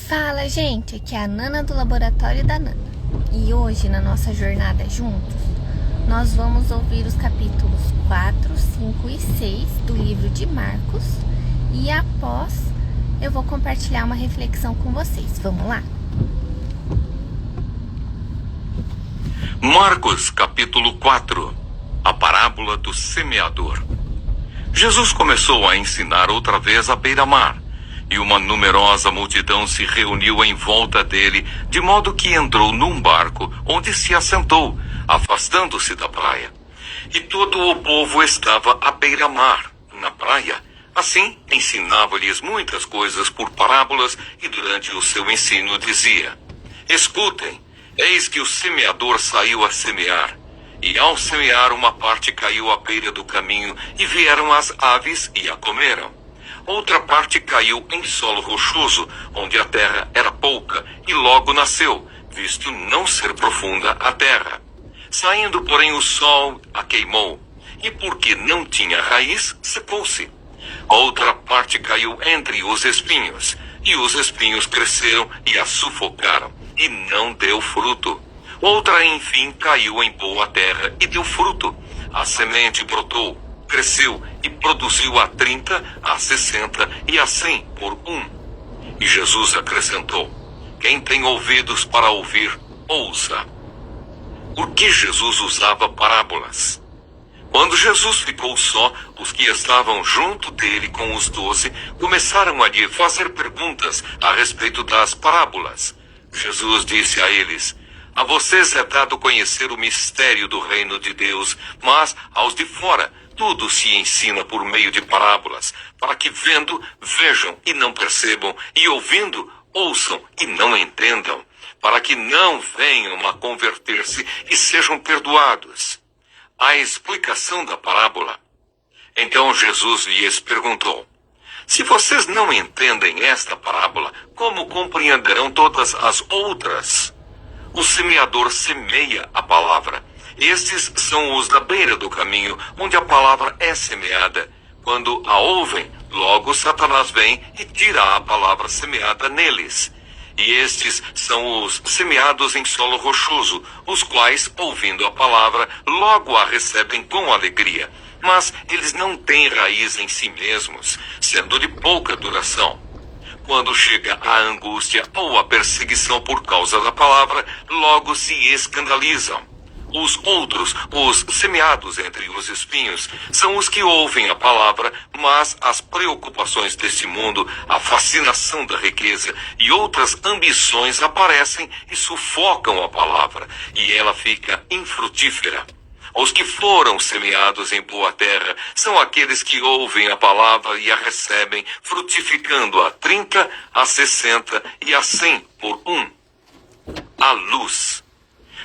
Fala, gente! Aqui é a Nana do Laboratório da Nana. E hoje, na nossa jornada juntos, nós vamos ouvir os capítulos 4, 5 e 6 do livro de Marcos. E após, eu vou compartilhar uma reflexão com vocês. Vamos lá? Marcos, capítulo 4. A parábola do semeador. Jesus começou a ensinar outra vez à beira-mar, e uma numerosa multidão se reuniu em volta dele, de modo que entrou num barco, onde se assentou, afastando-se da praia. E todo o povo estava à beira-mar, na praia. Assim, ensinava-lhes muitas coisas por parábolas, e durante o seu ensino dizia: Escutem, eis que o semeador saiu a semear. E ao semear, uma parte caiu à beira do caminho, e vieram as aves e a comeram. Outra parte caiu em solo rochoso, onde a terra era pouca, e logo nasceu, visto não ser profunda a terra. Saindo, porém, o sol a queimou, e porque não tinha raiz, secou-se. Outra parte caiu entre os espinhos, e os espinhos cresceram e a sufocaram, e não deu fruto. Outra, enfim, caiu em boa terra e deu fruto. A semente brotou, cresceu e produziu a 30, a 60 e a 100 por um. E Jesus acrescentou: Quem tem ouvidos para ouvir, ouça. Por que Jesus usava parábolas? Quando Jesus ficou só, os que estavam junto dele com os 12 começaram a lhe fazer perguntas a respeito das parábolas. Jesus disse a eles: A vocês é dado conhecer o mistério do reino de Deus, mas aos de fora tudo se ensina por meio de parábolas, para que vendo, vejam e não percebam, e ouvindo, ouçam e não entendam, para que não venham a converter-se e sejam perdoados. A explicação da parábola. Então Jesus lhes perguntou: Se vocês não entendem esta parábola, como compreenderão todas as outras? O semeador semeia a palavra. Estes são os da beira do caminho, onde a palavra é semeada. Quando a ouvem, logo Satanás vem e tira a palavra semeada neles. E estes são os semeados em solo rochoso, os quais, ouvindo a palavra, logo a recebem com alegria. Mas eles não têm raiz em si mesmos, sendo de pouca duração. Quando chega a angústia ou a perseguição por causa da palavra, logo se escandalizam. Os outros, os semeados entre os espinhos, são os que ouvem a palavra, mas as preocupações deste mundo, a fascinação da riqueza e outras ambições aparecem e sufocam a palavra, e ela fica infrutífera. Os que foram semeados em boa terra são aqueles que ouvem a palavra e a recebem, frutificando a 30, a 60 e a 100 por um. A luz.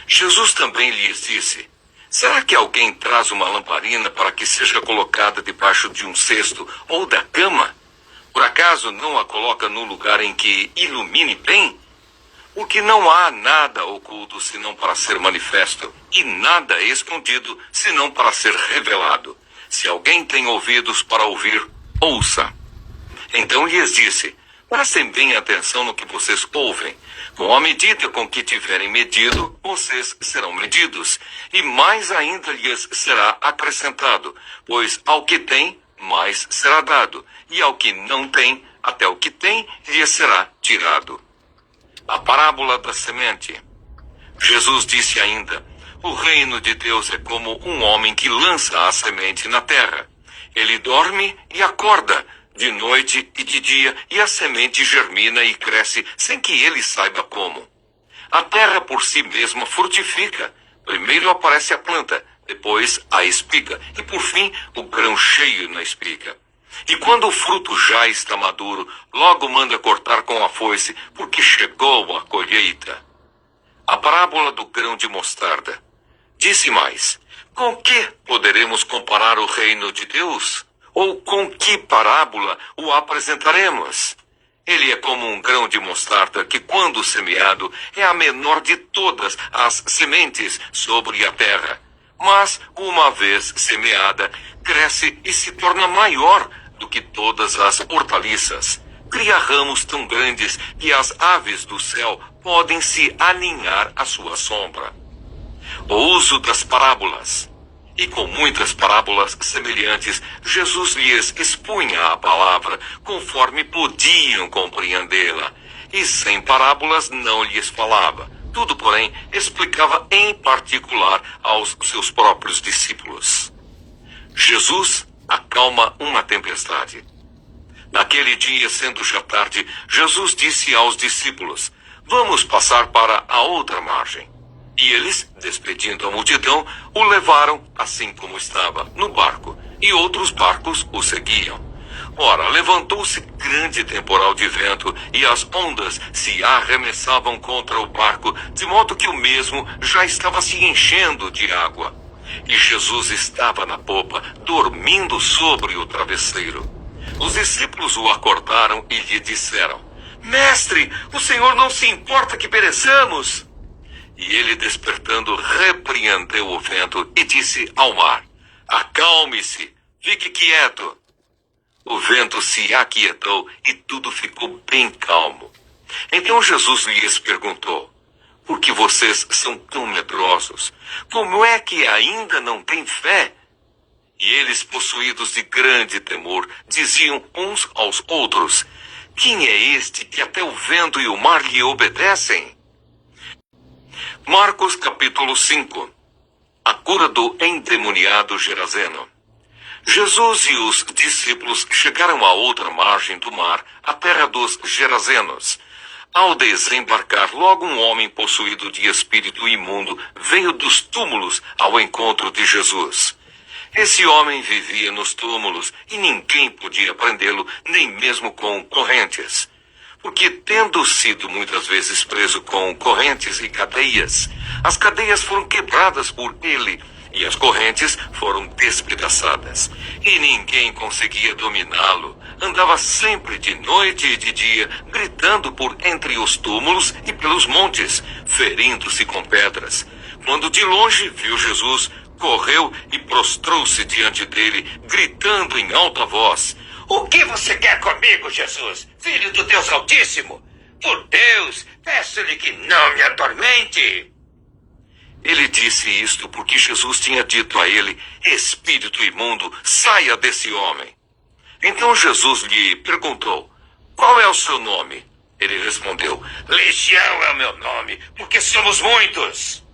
Jesus também lhes disse: Será que alguém traz uma lamparina para que seja colocada debaixo de um cesto ou da cama? Por acaso não a coloca no lugar em que ilumine bem? Porque não há nada oculto senão para ser manifesto, e nada escondido senão para ser revelado. Se alguém tem ouvidos para ouvir, ouça. Então lhes disse: Prestem bem atenção no que vocês ouvem. Com a medida com que tiverem medido, vocês serão medidos, e mais ainda lhes será acrescentado, pois ao que tem, mais será dado, e ao que não tem, até o que tem, lhes será tirado. A parábola da semente. Jesus disse ainda: O reino de Deus é como um homem que lança a semente na terra. Ele dorme e acorda, de noite e de dia, e a semente germina e cresce sem que ele saiba como. A terra por si mesma frutifica. Primeiro aparece a planta, depois a espiga, e por fim o grão cheio na espiga. E quando o fruto já está maduro, logo manda cortar com a foice, porque chegou a colheita. A parábola do grão de mostarda. Disse mais: Com que poderemos comparar o reino de Deus? Ou com que parábola o apresentaremos? Ele é como um grão de mostarda que, quando semeado, é a menor de todas as sementes sobre a terra. Mas, uma vez semeada, cresce e se torna maior do que todas as hortaliças. cria ramos tão grandes que as aves do céu podem se aninhar à sua sombra. O uso das parábolas. E com muitas parábolas semelhantes, Jesus lhes expunha a palavra, conforme podiam compreendê-la, e sem parábolas não lhes falava. Tudo, porém, explicava em particular aos seus próprios discípulos. Jesus acalma uma tempestade. Naquele dia, sendo já tarde, Jesus disse aos discípulos: "Vamos passar para a outra margem." E eles, despedindo a multidão, o levaram assim como estava, no barco, e outros barcos o seguiam. Ora, levantou-se grande temporal de vento, e as ondas se arremessavam contra o barco, de modo que o mesmo já estava se enchendo de água. E Jesus estava na popa, dormindo sobre o travesseiro. Os discípulos o acordaram e lhe disseram: "Mestre, o Senhor não se importa que pereçamos?" E ele, despertando, repreendeu o vento e disse ao mar: "Acalme-se, fique quieto." O vento se aquietou e tudo ficou bem calmo. Então Jesus lhes perguntou: "Por que vocês são tão medrosos? Como é que ainda não têm fé?" E eles, possuídos de grande temor, diziam uns aos outros: "Quem é este que até o vento e o mar lhe obedecem?" Marcos capítulo 5. A cura do endemoniado Gerazeno. Jesus e os discípulos chegaram à outra margem do mar, a terra dos Gerazenos. Ao desembarcar, logo um homem possuído de espírito imundo veio dos túmulos ao encontro de Jesus. Esse homem vivia nos túmulos e ninguém podia prendê-lo, nem mesmo com correntes. Porque, tendo sido muitas vezes preso com correntes e cadeias, as cadeias foram quebradas por ele e as correntes foram despedaçadas. E ninguém conseguia dominá-lo. Andava sempre de noite e de dia, gritando por entre os túmulos e pelos montes, ferindo-se com pedras. Quando de longe viu Jesus, correu e prostrou-se diante dele, gritando em alta voz: "O que você quer comigo, Jesus, Filho do Deus Altíssimo? Por Deus, peço-lhe que não me atormente." Ele disse isto porque Jesus tinha dito a ele: "Espírito imundo, saia desse homem." Então Jesus lhe perguntou: "Qual é o seu nome?" Ele respondeu: "Legião é o meu nome, porque somos muitos."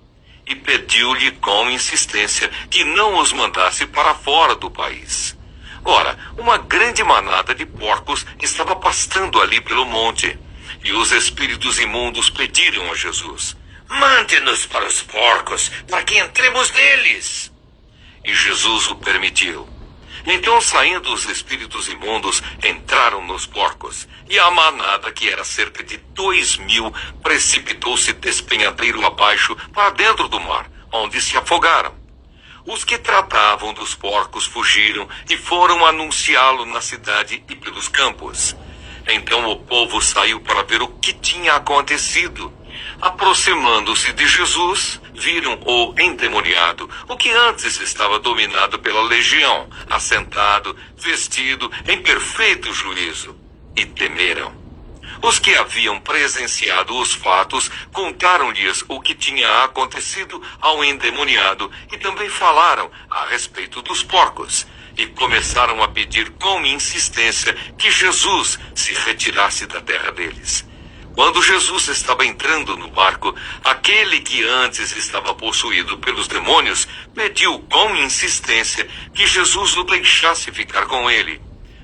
E pediu-lhe com insistência que não os mandasse para fora do país. Ora, uma grande manada de porcos estava pastando ali pelo monte, e os espíritos imundos pediram a Jesus: "Mande-nos para os porcos, para que entremos neles." E Jesus o permitiu. Então, saindo os espíritos imundos, entraram nos porcos, e a manada, que era cerca de 2.000, precipitou-se despenhadeiro abaixo para dentro do mar, onde se afogaram. Os que tratavam dos porcos fugiram e foram anunciá-lo na cidade e pelos campos. Então o povo saiu para ver o que tinha acontecido. Aproximando-se de Jesus, viram o endemoniado, o que antes estava dominado pela legião, assentado, vestido em perfeito juízo, e temeram. Os que haviam presenciado os fatos contaram-lhes o que tinha acontecido ao endemoniado e também falaram a respeito dos porcos, e começaram a pedir com insistência que Jesus se retirasse da terra deles. Quando Jesus estava entrando no barco, aquele que antes estava possuído pelos demônios pediu com insistência que Jesus o deixasse ficar com ele.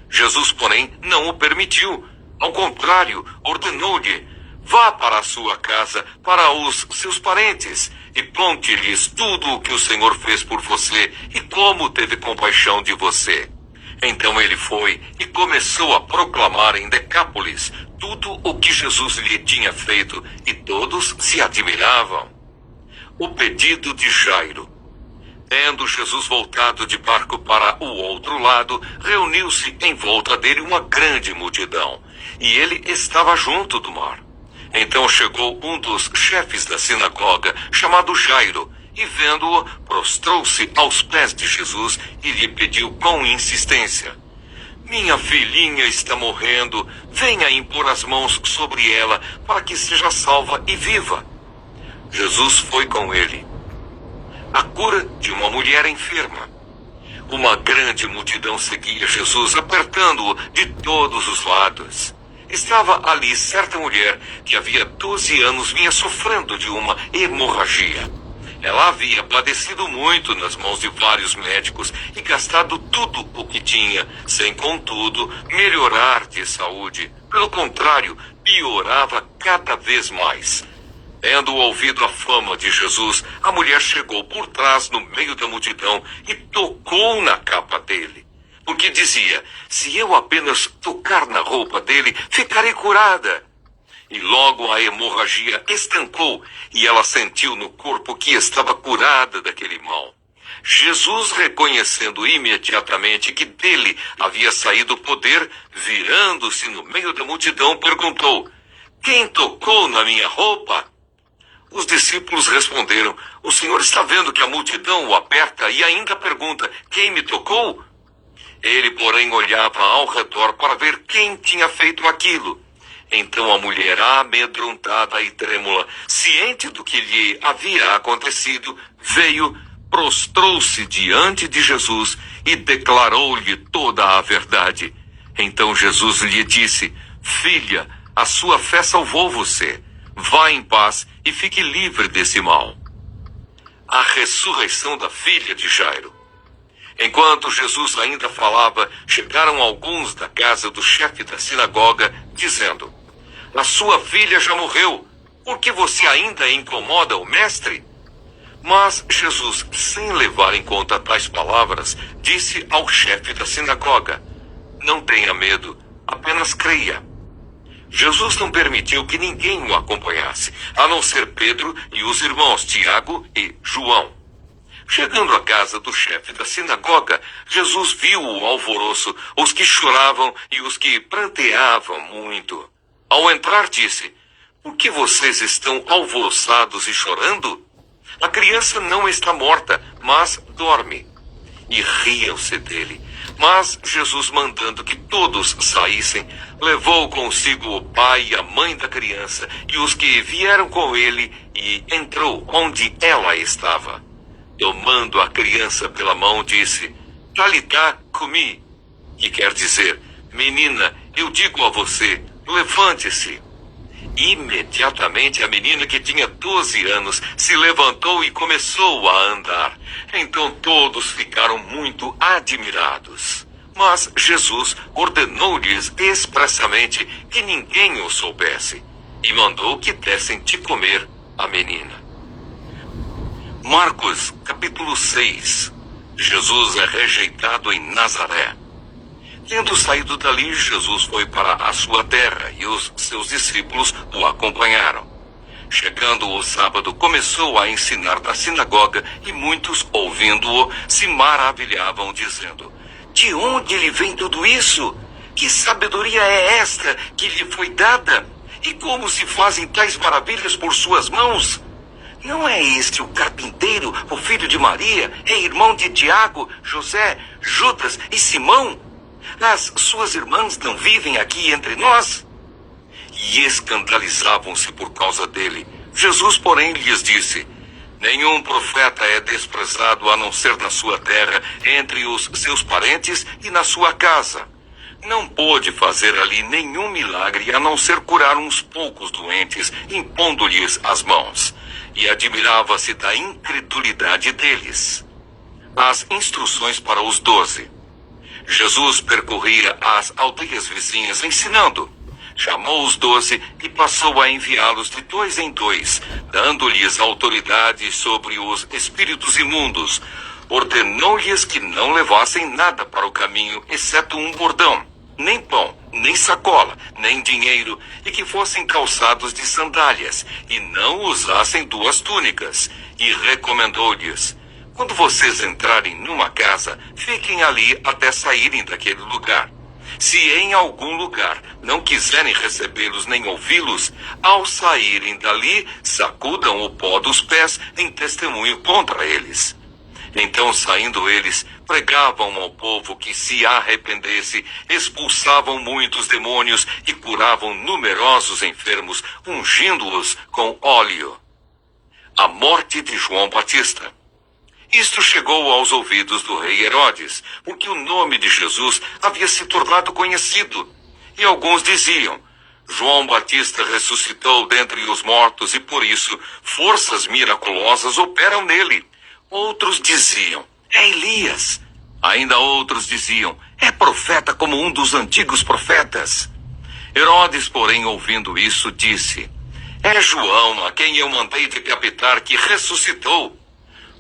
Jesus, porém, não o permitiu. Ao contrário, ordenou-lhe: "Vá para a sua casa, para os seus parentes, e conte-lhes tudo o que o Senhor fez por você e como teve compaixão de você." Então ele foi e começou a proclamar em Decápolis tudo o que Jesus lhe tinha feito, e todos se admiravam. O pedido de Jairo. Tendo Jesus voltado de barco para o outro lado, reuniu-se em volta dele uma grande multidão, e ele estava junto do mar. Então chegou um dos chefes da sinagoga, chamado Jairo, e vendo-o, prostrou-se aos pés de Jesus e lhe pediu com insistência: minha filhinha está morrendo, venha impor as mãos sobre ela para que seja salva e viva. Jesus foi com ele. A cura de uma mulher enferma. Uma grande multidão seguia Jesus, apertando-o de todos os lados. Estava ali certa mulher que havia 12 anos vinha sofrendo de uma hemorragia. Ela havia padecido muito nas mãos de vários médicos e gastado tudo o que tinha, sem, contudo, melhorar de saúde. Pelo contrário, piorava cada vez mais. Tendo ouvido a fama de Jesus, a mulher chegou por trás no meio da multidão e tocou na capa dele. Porque dizia, se eu apenas tocar na roupa dele, ficarei curada. E logo a hemorragia estancou e ela sentiu no corpo que estava curada daquele mal. Jesus, reconhecendo imediatamente que dele havia saído o poder, virando-se no meio da multidão, perguntou, quem tocou na minha roupa? Os discípulos responderam, o Senhor está vendo que a multidão o aperta e ainda pergunta, quem me tocou? Ele, porém, olhava ao redor para ver quem tinha feito aquilo. Então a mulher, amedrontada e trêmula, ciente do que lhe havia acontecido, veio, prostrou-se diante de Jesus e declarou-lhe toda a verdade. Então Jesus lhe disse, filha, a sua fé salvou você. Vá em paz e fique livre desse mal. A ressurreição da filha de Jairo. Enquanto Jesus ainda falava, chegaram alguns da casa do chefe da sinagoga, dizendo, a sua filha já morreu, por que você ainda incomoda o mestre? Mas Jesus, sem levar em conta tais palavras, disse ao chefe da sinagoga, não tenha medo, apenas creia. Jesus não permitiu que ninguém o acompanhasse, a não ser Pedro e os irmãos Tiago e João. Chegando à casa do chefe da sinagoga, Jesus viu o alvoroço, os que choravam e os que pranteavam muito. Ao entrar, disse, por que vocês estão alvoroçados e chorando? A criança não está morta, mas dorme. E riam-se dele. Mas Jesus, mandando que todos saíssem, levou consigo o pai e a mãe da criança e os que vieram com ele e entrou onde ela estava. Tomando a criança pela mão, disse, Talitá cumi, que quer dizer, menina, eu digo a você, levante-se. Imediatamente a menina, que tinha 12 anos, se levantou e começou a andar. Então todos ficaram muito admirados. Mas Jesus ordenou-lhes expressamente que ninguém o soubesse e mandou que dessem de comer a menina. Marcos, capítulo 6. Jesus é rejeitado em Nazaré. Tendo saído dali, Jesus foi para a sua terra e os seus discípulos o acompanharam. Chegando o sábado, começou a ensinar na sinagoga e muitos, ouvindo-o, se maravilhavam, dizendo, de onde lhe vem tudo isso? Que sabedoria é esta que lhe foi dada? E como se fazem tais maravilhas por suas mãos? Não é este o carpinteiro, o filho de Maria, é irmão de Tiago, José, Judas e Simão? As suas irmãs não vivem aqui entre nós? E escandalizavam-se por causa dele. Jesus, porém, lhes disse, nenhum profeta é desprezado a não ser na sua terra, entre os seus parentes e na sua casa. Não pôde fazer ali nenhum milagre a não ser curar uns poucos doentes, impondo-lhes as mãos. E admirava-se da incredulidade deles. As instruções para os 12. Jesus percorria as aldeias vizinhas ensinando. Chamou os 12 e passou a enviá-los de 2 em 2, dando-lhes autoridade sobre os espíritos imundos. Ordenou-lhes que não levassem nada para o caminho, exceto um bordão, nem pão, nem sacola, nem dinheiro, e que fossem calçados de sandálias, e não usassem 2 túnicas. E recomendou-lhes, quando vocês entrarem numa casa, fiquem ali até saírem daquele lugar. Se em algum lugar não quiserem recebê-los nem ouvi-los, ao saírem dali, sacudam o pó dos pés em testemunho contra eles. Então, saindo eles, pregavam ao povo que se arrependesse, expulsavam muitos demônios e curavam numerosos enfermos, ungindo-os com óleo. A morte de João Batista. Isto chegou aos ouvidos do rei Herodes, porque o nome de Jesus havia se tornado conhecido. E alguns diziam: João Batista ressuscitou dentre os mortos e por isso forças miraculosas operam nele. Outros diziam: é Elias. Ainda outros diziam: é profeta como um dos antigos profetas. Herodes, porém, ouvindo isso, disse: é João, a quem eu mandei decapitar, que ressuscitou.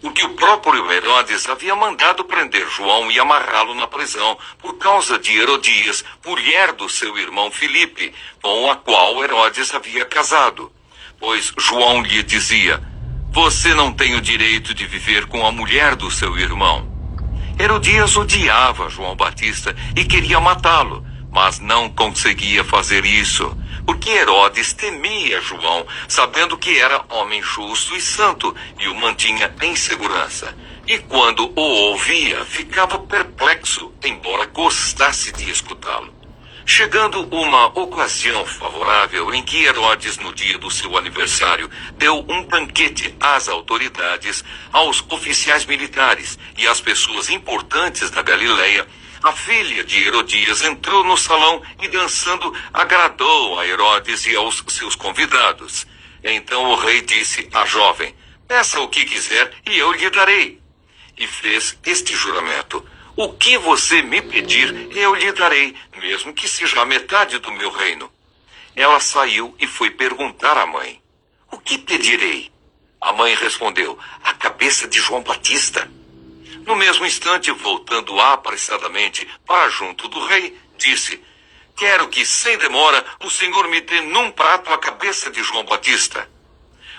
Porque o próprio Herodes havia mandado prender João e amarrá-lo na prisão por causa de Herodias, mulher do seu irmão Filipe, com a qual Herodes havia casado. Pois João lhe dizia: você não tem o direito de viver com a mulher do seu irmão. Herodias odiava João Batista e queria matá-lo, mas não conseguia fazer isso, porque Herodes temia João, sabendo que era homem justo e santo, e o mantinha em segurança. E quando o ouvia, ficava perplexo, embora gostasse de escutá-lo. Chegando uma ocasião favorável em que Herodes, no dia do seu aniversário, deu um banquete às autoridades, aos oficiais militares e às pessoas importantes da Galileia, a filha de Herodias entrou no salão e, dançando, agradou a Herodes e aos seus convidados. Então o rei disse à jovem: peça o que quiser e eu lhe darei. E fez este juramento: o que você me pedir, eu lhe darei, mesmo que seja a metade do meu reino. Ela saiu e foi perguntar à mãe: o que pedirei? A mãe respondeu: a cabeça de João Batista. No mesmo instante, voltando apressadamente para junto do rei, disse: quero que, sem demora, o senhor me dê num prato a cabeça de João Batista.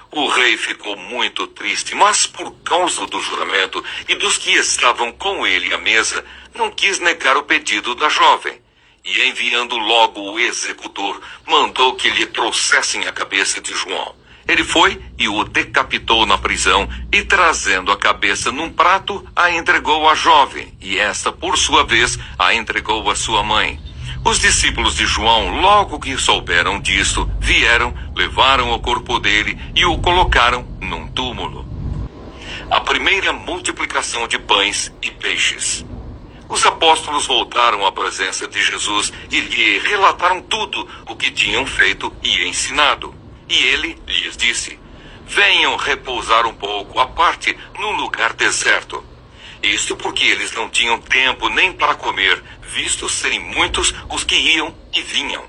O rei ficou muito triste, mas por causa do juramento e dos que estavam com ele à mesa, não quis negar o pedido da jovem. E enviando logo o executor, mandou que lhe trouxessem a cabeça de João. Ele foi e o decapitou na prisão, e trazendo a cabeça num prato, a entregou à jovem, e esta, por sua vez, a entregou à sua mãe. Os discípulos de João, logo que souberam disso, vieram, levaram o corpo dele e o colocaram num túmulo. A primeira multiplicação de pães e peixes. Os apóstolos voltaram à presença de Jesus e lhe relataram tudo o que tinham feito e ensinado. E ele lhes disse: venham repousar um pouco à parte num lugar deserto. Isto porque eles não tinham tempo nem para comer, visto serem muitos os que iam e vinham.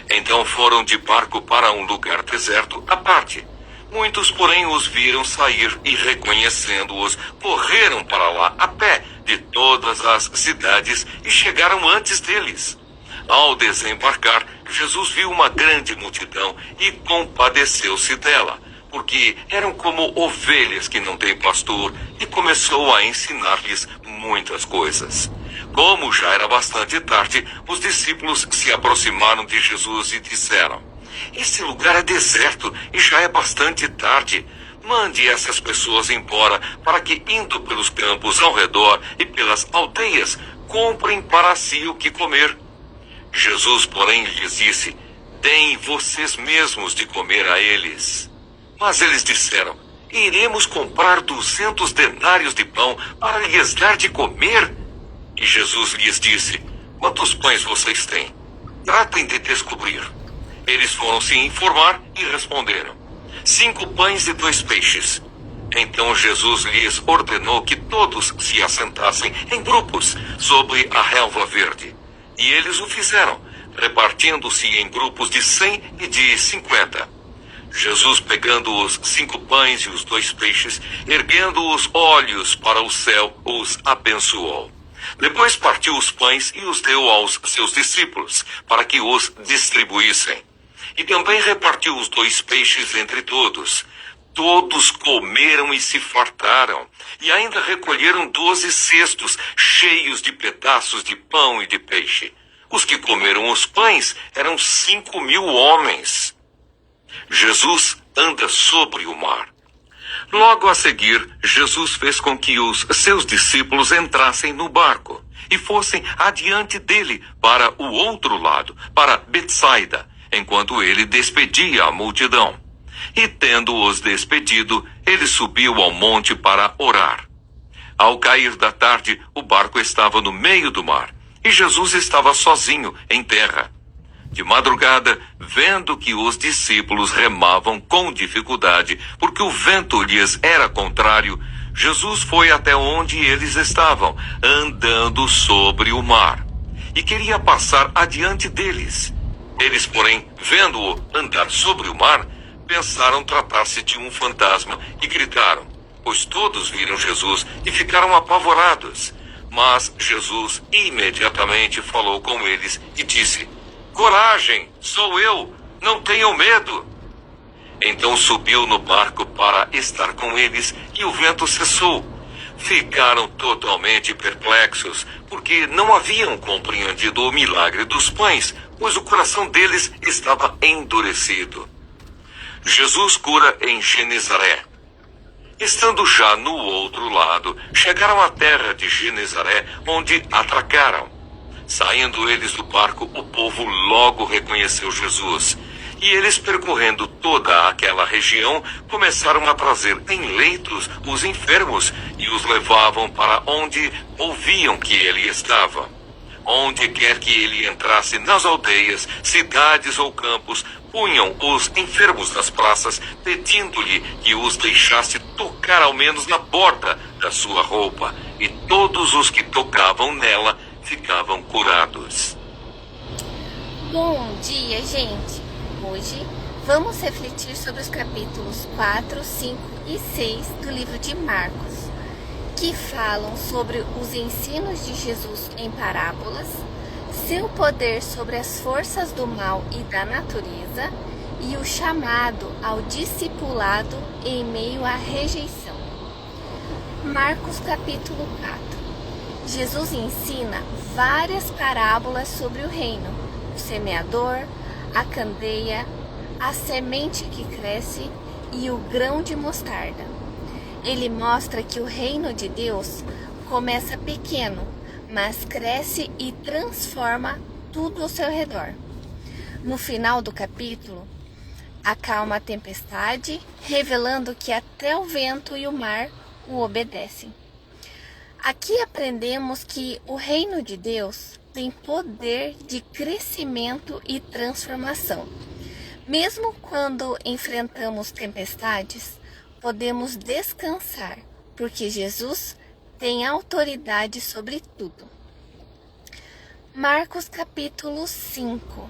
Então foram de barco para um lugar deserto à parte. Muitos, porém, os viram sair e, reconhecendo-os, correram para lá a pé de todas as cidades e chegaram antes deles. Ao desembarcar, Jesus viu uma grande multidão e compadeceu-se dela, porque eram como ovelhas que não têm pastor, e começou a ensinar-lhes muitas coisas. Como já era bastante tarde, os discípulos se aproximaram de Jesus e disseram: este lugar é deserto e já é bastante tarde. Mande essas pessoas embora, para que, indo pelos campos ao redor e pelas aldeias, comprem para si o que comer. Jesus, porém, lhes disse: deem vocês mesmos de comer a eles. Mas eles disseram: iremos comprar 200 denários de pão para lhes dar de comer? E Jesus lhes disse: quantos pães vocês têm? Tratem de descobrir. Eles foram se informar e responderam: 5 pães e 2 peixes. Então Jesus lhes ordenou que todos se assentassem em grupos sobre a relva verde. E eles o fizeram, repartindo-se em grupos de 100 e de 50. Jesus, pegando os 5 pães e os 2 peixes, erguendo os olhos para o céu, os abençoou. Depois partiu os pães e os deu aos seus discípulos, para que os distribuíssem. E também repartiu os 2 peixes entre todos. Todos comeram e se fartaram, e ainda recolheram 12 cestos cheios de pedaços de pão e de peixe. Os que comeram os pães eram 5.000 homens. Jesus anda sobre o mar. Logo a seguir, Jesus fez com que os seus discípulos entrassem no barco e fossem adiante dele para o outro lado, para Betsaida, enquanto ele despedia a multidão. E tendo-os despedido, ele subiu ao monte para orar. Ao cair da tarde, o barco estava no meio do mar, e Jesus estava sozinho em terra. De madrugada, vendo que os discípulos remavam com dificuldade, porque o vento lhes era contrário, Jesus foi até onde eles estavam, andando sobre o mar, e queria passar adiante deles. Eles, porém, vendo-o andar sobre o mar, pensaram tratar-se de um fantasma e gritaram, pois todos viram Jesus e ficaram apavorados. Mas Jesus imediatamente falou com eles e disse, coragem, sou eu, não tenham medo. Então subiu no barco para estar com eles e o vento cessou. Ficaram totalmente perplexos, porque não haviam compreendido o milagre dos pães, pois o coração deles estava endurecido. Jesus cura em Genezaré. Estando já no outro lado, chegaram à terra de Genezaré, onde atracaram. Saindo eles do barco, o povo logo reconheceu Jesus. E eles, percorrendo toda aquela região, começaram a trazer em leitos os enfermos e os levavam para onde ouviam que ele estava. Onde quer que ele entrasse, nas aldeias, cidades ou campos, punham os enfermos nas praças, pedindo-lhe que os deixasse tocar ao menos na borda da sua roupa, e todos os que tocavam nela ficavam curados. Bom dia, gente! Hoje vamos refletir sobre os capítulos 4, 5 e 6 do livro de Marcos, que falam sobre os ensinos de Jesus em parábolas, seu poder sobre as forças do mal e da natureza e o chamado ao discipulado em meio à rejeição. Marcos capítulo 4. Jesus ensina várias parábolas sobre o reino, o semeador, a candeia, a semente que cresce e o grão de mostarda. Ele mostra que o reino de Deus começa pequeno, mas cresce e transforma tudo ao seu redor. No final do capítulo, acalma a tempestade, revelando que até o vento e o mar o obedecem. Aqui aprendemos que o reino de Deus tem poder de crescimento e transformação. Mesmo quando enfrentamos tempestades, podemos descansar, porque Jesus tem autoridade sobre tudo. Marcos capítulo 5.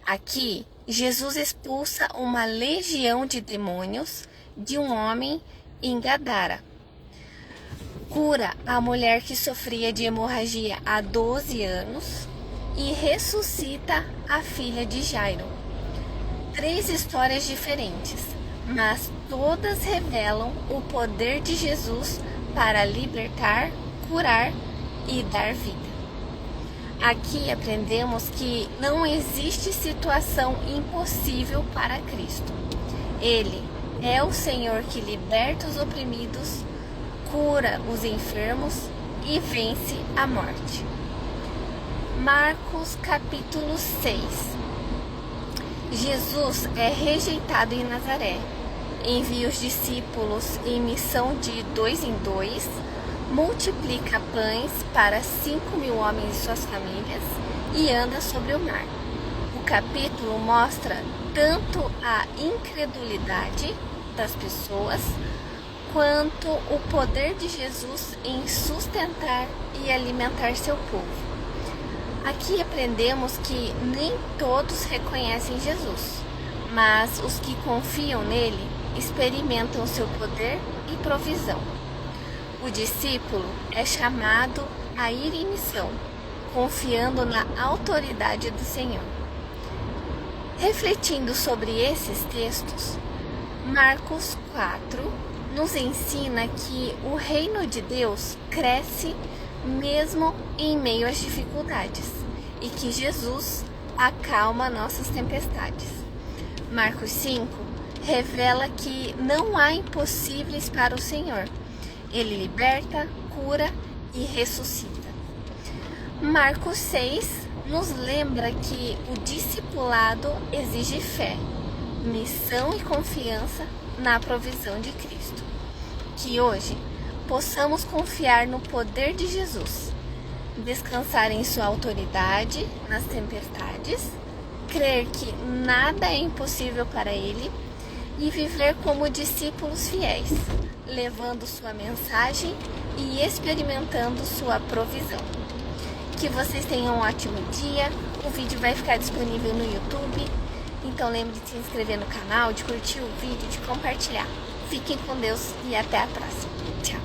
Aqui, Jesus expulsa uma legião de demônios de um homem em Gadara. Cura a mulher que sofria de hemorragia há 12 anos e ressuscita a filha de Jairo. 3 histórias diferentes, mas todas revelam o poder de Jesus para libertar, curar e dar vida. Aqui aprendemos que não existe situação impossível para Cristo. Ele é o Senhor que liberta os oprimidos, cura os enfermos e vence a morte. Marcos capítulo 6. Jesus é rejeitado em Nazaré, envia os discípulos em missão de 2 em 2, multiplica pães para 5.000 homens e suas famílias e anda sobre o mar. O capítulo mostra tanto a incredulidade das pessoas, quanto o poder de Jesus em sustentar e alimentar seu povo. Aqui aprendemos que nem todos reconhecem Jesus, mas os que confiam nele experimentam seu poder e provisão. O discípulo é chamado a ir em missão, confiando na autoridade do Senhor. Refletindo sobre esses textos, Marcos 4 nos ensina que o reino de Deus cresce mesmo em meio às dificuldades e que Jesus acalma nossas tempestades. Marcos 5 revela que não há impossíveis para o Senhor. Ele liberta, cura e ressuscita. Marcos 6 nos lembra que o discipulado exige fé, missão e confiança na provisão de Cristo. Que hoje possamos confiar no poder de Jesus, descansar em sua autoridade nas tempestades, crer que nada é impossível para Ele e viver como discípulos fiéis, levando sua mensagem e experimentando sua provisão. Que vocês tenham um ótimo dia. O vídeo vai ficar disponível no YouTube, então lembre de se inscrever no canal, de curtir o vídeo, de compartilhar. Fiquem com Deus e até a próxima. Tchau!